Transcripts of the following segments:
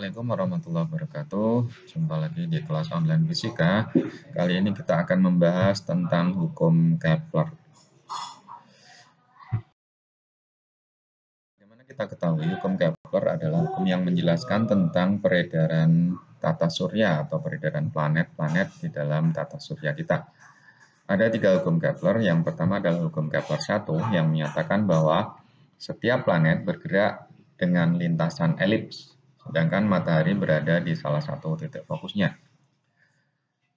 Assalamualaikum warahmatullahi wabarakatuh. Jumpa lagi di kelas online fisika. Kali ini kita akan membahas tentang hukum Kepler. Bagaimana kita ketahui, hukum Kepler adalah hukum yang menjelaskan tentang peredaran tata surya atau peredaran planet-planet di dalam tata surya kita. Ada 3 hukum Kepler. Yang pertama adalah hukum Kepler 1 yang menyatakan bahwa setiap planet bergerak dengan lintasan elips, sedangkan matahari berada di salah satu titik fokusnya.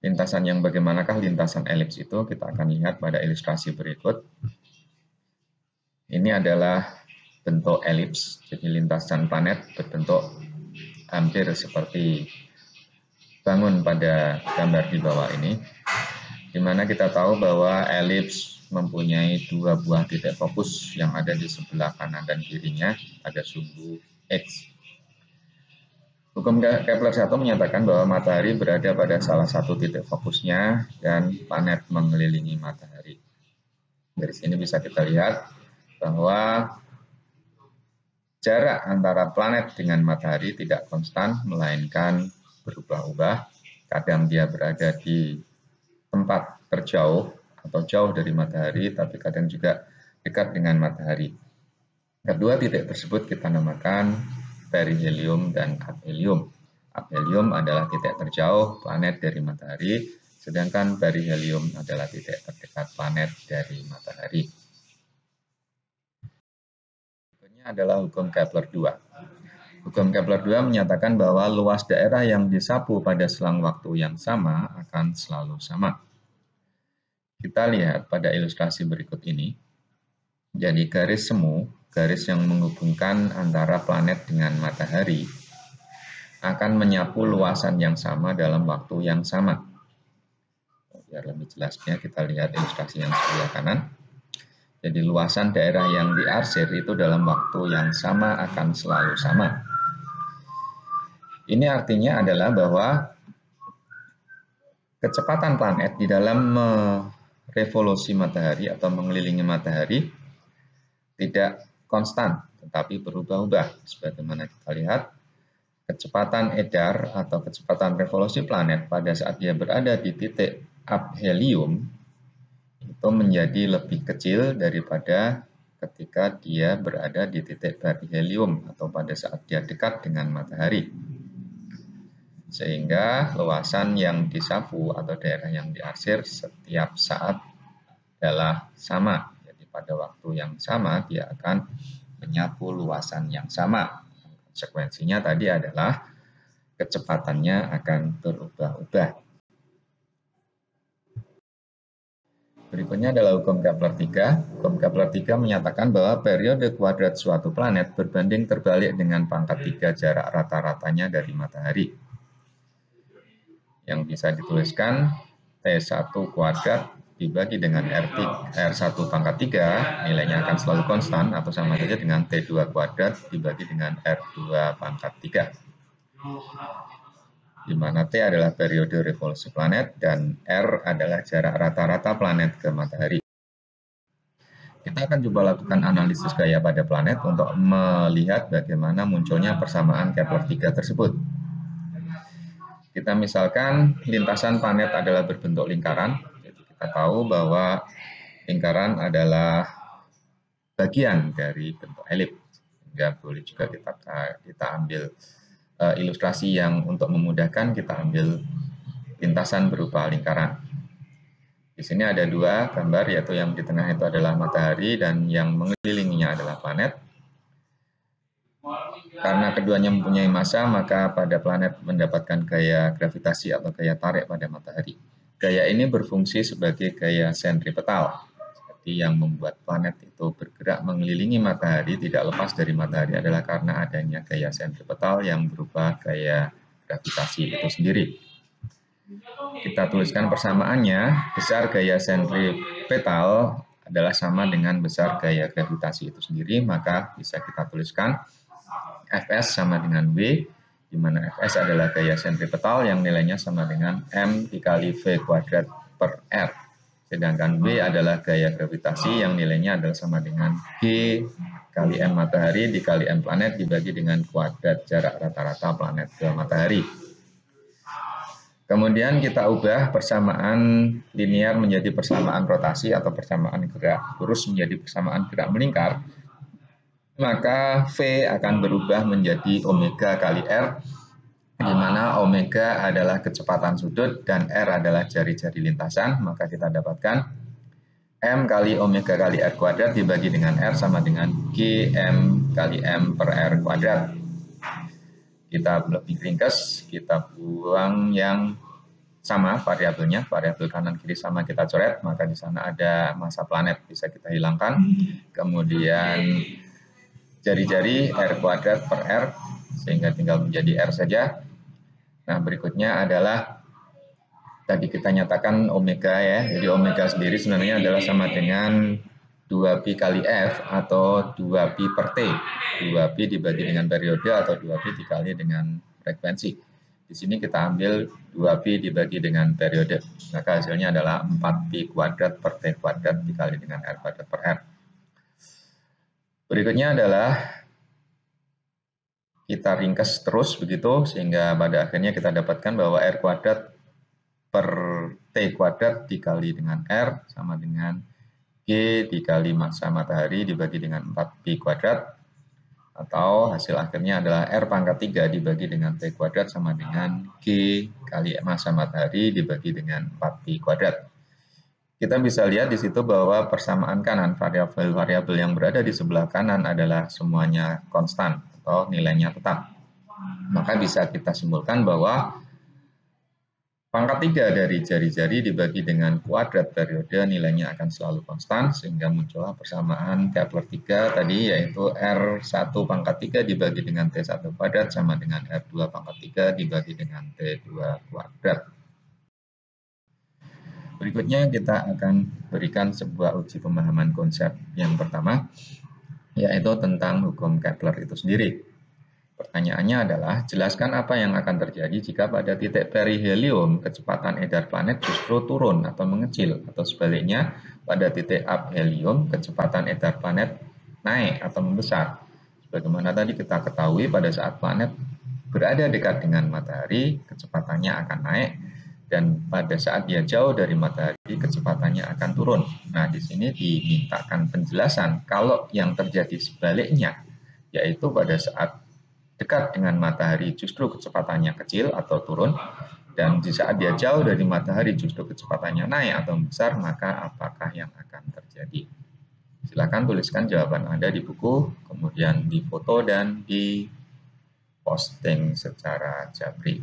Lintasan yang bagaimanakah lintasan elips itu? Kita akan lihat pada ilustrasi berikut. Ini adalah bentuk elips, jadi lintasan planet berbentuk hampir seperti bangun pada gambar di bawah ini, di mana kita tahu bahwa elips mempunyai 2 buah titik fokus yang ada di sebelah kanan dan kirinya pada sumbu X. Hukum Kepler 1 menyatakan bahwa matahari berada pada salah satu titik fokusnya dan planet mengelilingi matahari. Dari sini bisa kita lihat bahwa jarak antara planet dengan matahari tidak konstan, melainkan berubah-ubah. Kadang dia berada di tempat terjauh atau jauh dari matahari, tapi kadang juga dekat dengan matahari. Kedua titik tersebut kita namakan perihelium dan aphelium. Aphelium adalah titik terjauh planet dari matahari, sedangkan perihelium adalah titik terdekat planet dari matahari. Berikutnya adalah hukum Kepler 2. Hukum Kepler 2 menyatakan bahwa luas daerah yang disapu pada selang waktu yang sama akan selalu sama. Kita lihat pada ilustrasi berikut ini. Jadi garis semu, garis yang menghubungkan antara planet dengan matahari, akan menyapu luasan yang sama dalam waktu yang sama. Biar lebih jelasnya kita lihat ilustrasi yang sebelah kanan. Jadi luasan daerah yang diarsir itu dalam waktu yang sama akan selalu sama. Ini artinya adalah bahwa kecepatan planet di dalam merevolusi matahari atau mengelilingi matahari tidak konstan, tetapi berubah-ubah. Sebagaimana kita lihat, kecepatan edar atau kecepatan revolusi planet pada saat dia berada di titik aphelium itu menjadi lebih kecil daripada ketika dia berada di titik perihelium atau pada saat dia dekat dengan matahari. Sehingga luasan yang disapu atau daerah yang diarsir setiap saat adalah sama. Jadi pada waktu yang sama dia akan menyapu luasan yang sama. Konsekuensinya tadi adalah kecepatannya akan berubah-ubah. Berikutnya adalah hukum Kepler 3. Hukum Kepler 3 menyatakan bahwa periode kuadrat suatu planet berbanding terbalik dengan pangkat 3 jarak rata-ratanya dari matahari. Yang bisa dituliskan T1 kuadrat dibagi dengan R1 pangkat 3, nilainya akan selalu konstan atau sama saja dengan T2 kuadrat dibagi dengan R2 pangkat 3. Di mana T adalah periode revolusi planet dan R adalah jarak rata-rata planet ke matahari. Kita akan coba lakukan analisis gaya pada planet untuk melihat bagaimana munculnya persamaan Kepler 3 tersebut. Kita misalkan lintasan planet adalah berbentuk lingkaran. Jadi kita tahu bahwa lingkaran adalah bagian dari bentuk elips. Sehingga boleh juga kita ambil ilustrasi yang untuk memudahkan kita ambil lintasan berupa lingkaran. Di sini ada 2 gambar, yaitu yang di tengah itu adalah matahari dan yang mengelilinginya adalah planet. Karena keduanya mempunyai massa, maka pada planet mendapatkan gaya gravitasi atau gaya tarik pada matahari. Gaya ini berfungsi sebagai gaya sentripetal, seperti yang membuat planet itu bergerak mengelilingi matahari tidak lepas dari matahari adalah karena adanya gaya sentripetal yang berupa gaya gravitasi itu sendiri. Kita tuliskan persamaannya, besar gaya sentripetal adalah sama dengan besar gaya gravitasi itu sendiri, maka bisa kita tuliskan Fs sama dengan W, di mana Fs adalah gaya sentripetal yang nilainya sama dengan M dikali V kuadrat per R. Sedangkan V adalah gaya gravitasi yang nilainya adalah sama dengan G kali M matahari dikali M planet dibagi dengan kuadrat jarak rata-rata planet ke matahari. Kemudian kita ubah persamaan linear menjadi persamaan rotasi atau persamaan gerak lurus menjadi persamaan gerak melingkar. Maka V akan berubah menjadi omega kali R, di mana omega adalah kecepatan sudut dan R adalah jari-jari lintasan. Maka kita dapatkan M kali omega kali R kuadrat dibagi dengan R sama dengan GM kali M per R kuadrat. Kita lebih ringkas, kita buang yang sama variabelnya, variabel kanan kiri sama kita coret, maka di sana ada massa planet bisa kita hilangkan. Kemudian jari-jari R kuadrat per R, sehingga tinggal menjadi R saja. Nah, berikutnya adalah tadi kita nyatakan omega ya. Jadi omega sendiri sebenarnya adalah sama dengan 2pi kali F atau 2pi per T. 2pi dibagi dengan periode atau 2pi dikali dengan frekuensi. Di sini kita ambil 2pi dibagi dengan periode. Maka hasilnya adalah 4pi kuadrat per T kuadrat dikali dengan R kuadrat per R. Berikutnya adalah kita ringkas terus begitu sehingga pada akhirnya kita dapatkan bahwa R kuadrat per T kuadrat dikali dengan R sama dengan G dikali massa matahari dibagi dengan 4pi kuadrat, atau hasil akhirnya adalah R pangkat 3 dibagi dengan T kuadrat sama dengan G kali massa matahari dibagi dengan 4pi kuadrat. Kita bisa lihat di situ bahwa persamaan kanan, variabel-variabel yang berada di sebelah kanan adalah semuanya konstan atau nilainya tetap. Maka bisa kita simpulkan bahwa pangkat 3 dari jari-jari dibagi dengan kuadrat periode nilainya akan selalu konstan, sehingga muncullah persamaan Kepler 3 tadi, yaitu R1 pangkat 3 dibagi dengan T1 kuadrat sama dengan R2 pangkat 3 dibagi dengan T2 kuadrat. Berikutnya kita akan berikan sebuah uji pemahaman konsep yang pertama, yaitu tentang hukum Kepler itu sendiri. Pertanyaannya adalah, jelaskan apa yang akan terjadi jika pada titik perihelium kecepatan edar planet justru turun atau mengecil, atau sebaliknya pada titik aphelium kecepatan edar planet naik atau membesar. Sebagaimana tadi kita ketahui, pada saat planet berada dekat dengan matahari, kecepatannya akan naik, dan pada saat dia jauh dari matahari, kecepatannya akan turun. Nah, di sini dimintakan penjelasan kalau yang terjadi sebaliknya, yaitu pada saat dekat dengan matahari justru kecepatannya kecil atau turun, dan di saat dia jauh dari matahari justru kecepatannya naik atau besar, maka apakah yang akan terjadi? Silakan tuliskan jawaban Anda di buku, kemudian di foto dan di posting secara japri.